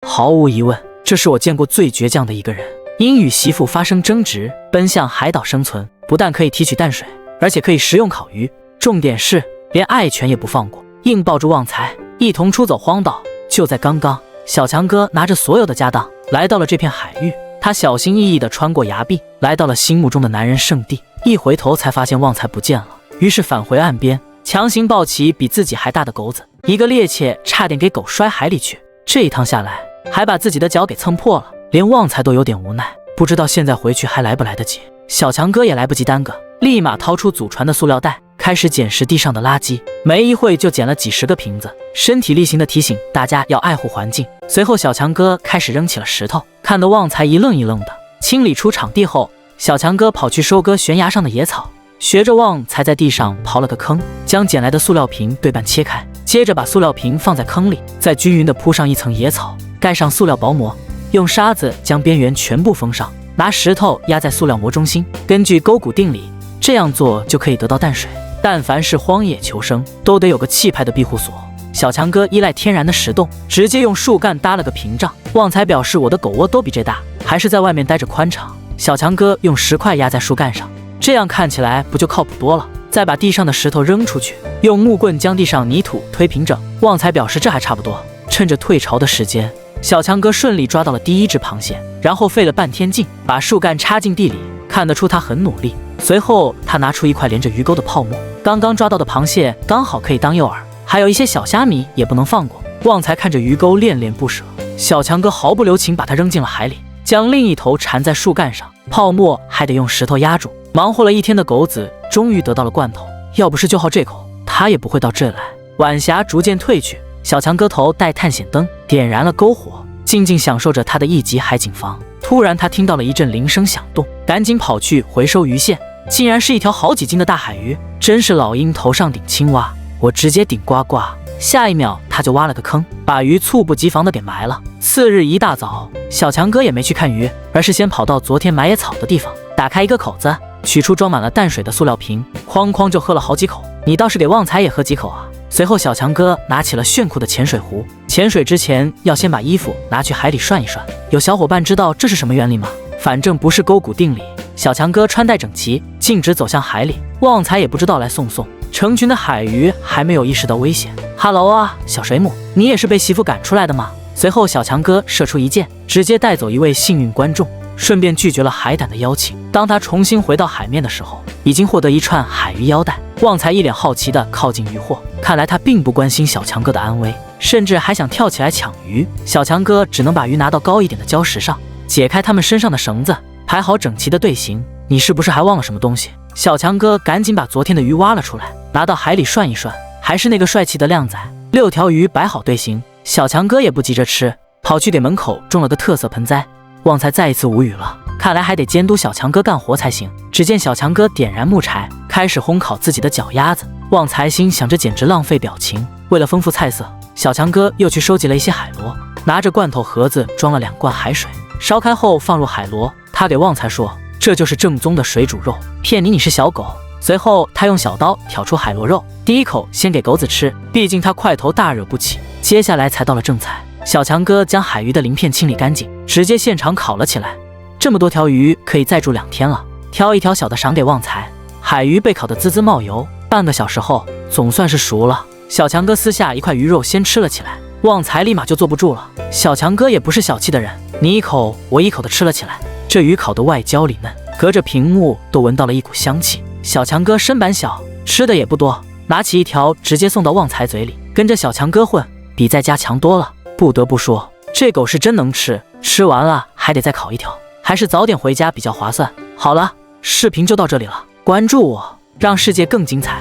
毫无疑问，这是我见过最倔强的一个人。因与媳妇发生争执，奔向海岛生存，不但可以提取淡水，而且可以食用烤鱼。重点是连爱犬也不放过，硬抱住旺财一同出走荒岛。就在刚刚，小强哥拿着所有的家当来到了这片海域。他小心翼翼地穿过崖壁，来到了心目中的男人圣地。一回头才发现旺财不见了，于是返回岸边，强行抱起比自己还大的狗子，一个趔趄差点给狗摔海里去。这一趟下来，还把自己的脚给蹭破了，连旺财都有点无奈，不知道现在回去还来不来得及。小强哥也来不及耽搁，立马掏出祖传的塑料袋，开始捡拾地上的垃圾。没一会就捡了几十个瓶子，身体力行地提醒大家要爱护环境。随后小强哥开始扔起了石头，看得旺财一愣一愣的。清理出场地后，小强哥跑去收割悬崖上的野草，学着旺财在地上刨了个坑，将捡来的塑料瓶对半切开，接着把塑料瓶放在坑里，再均匀地铺上一层野草，盖上塑料薄膜，用沙子将边缘全部封上，拿石头压在塑料膜中心。根据勾股定理，这样做就可以得到淡水。但凡是荒野求生，都得有个气派的庇护所。小强哥依赖天然的石洞，直接用树干搭了个屏障。旺财表示我的狗窝都比这大，还是在外面待着宽敞。小强哥用石块压在树干上，这样看起来不就靠谱多了？再把地上的石头扔出去，用木棍将地上泥土推平整。旺财表示这还差不多。趁着退潮的时间，小强哥顺利抓到了第一只螃蟹，然后费了半天劲把树干插进地里，看得出他很努力。随后他拿出一块连着鱼钩的泡沫，刚刚抓到的螃蟹刚好可以当诱饵，还有一些小虾米也不能放过。旺财看着鱼钩恋恋不舍，小强哥毫不留情把它扔进了海里，将另一头缠在树干上，泡沫还得用石头压住。忙活了一天的狗子终于得到了罐头，要不是就好这口，他也不会到这来。晚霞逐渐褪去，小强哥头带探险灯，点燃了篝火，静静享受着他的一级海景房。突然他听到了一阵铃声响动，赶紧跑去回收鱼线，竟然是一条好几斤的大海鱼，真是老鹰头上顶青蛙，我直接顶呱呱。下一秒他就挖了个坑，把鱼猝不及防的给埋了。次日一大早，小强哥也没去看鱼，而是先跑到昨天埋野草的地方，打开一个口子，取出装满了淡水的塑料瓶，哐哐就喝了好几口。你倒是给旺财也喝几口啊。随后小强哥拿起了炫酷的潜水壶，潜水之前要先把衣服拿去海里涮一涮。有小伙伴知道这是什么原理吗？反正不是勾股定理。小强哥穿戴整齐，径直走向海里，旺财也不知道来送。成群的海鱼还没有意识到危险。哈喽啊，小水母，你也是被媳妇赶出来的吗？随后小强哥射出一箭，直接带走一位幸运观众，顺便拒绝了海胆的邀请。当他重新回到海面的时候，已经获得一串海鱼腰带。旺财一脸好奇地靠近渔获，看来他并不关心小强哥的安危，甚至还想跳起来抢鱼。小强哥只能把鱼拿到高一点的礁石上，解开他们身上的绳子，排好整齐的队形。你是不是还忘了什么东西？小强哥赶紧把昨天的鱼挖了出来，拿到海里涮一涮，还是那个帅气的靓仔。6条鱼摆好队形，小强哥也不急着吃，跑去给门口种了个特色盆栽。旺财再一次无语了，看来还得监督小强哥干活才行。只见小强哥点燃木柴，开始烘烤自己的脚丫子。旺财心想着简直浪费表情。为了丰富菜色，小强哥又去收集了一些海螺，拿着罐头盒子装了2罐海水，烧开后放入海螺。他给旺财说，这就是正宗的水煮肉，骗你是小狗。随后他用小刀挑出海螺肉，第一口先给狗子吃，毕竟他块头大惹不起。接下来才到了正菜，小强哥将海鱼的鳞片清理干净，直接现场烤了起来。这么多条鱼可以再煮2天了，挑一条小的赏给旺财。海鱼被烤得滋滋冒油，半个小时后总算是熟了。小强哥撕下一块鱼肉先吃了起来，旺财立马就坐不住了。小强哥也不是小气的人，你一口我一口的吃了起来。这鱼烤得外焦里嫩，隔着屏幕都闻到了一股香气。小强哥身板小，吃的也不多，拿起一条直接送到旺财嘴里。跟着小强哥混，比在家强多了。不得不说，这狗是真能吃，吃完了还得再烤一条，还是早点回家比较划算。好了，视频就到这里了，关注我，让世界更精彩。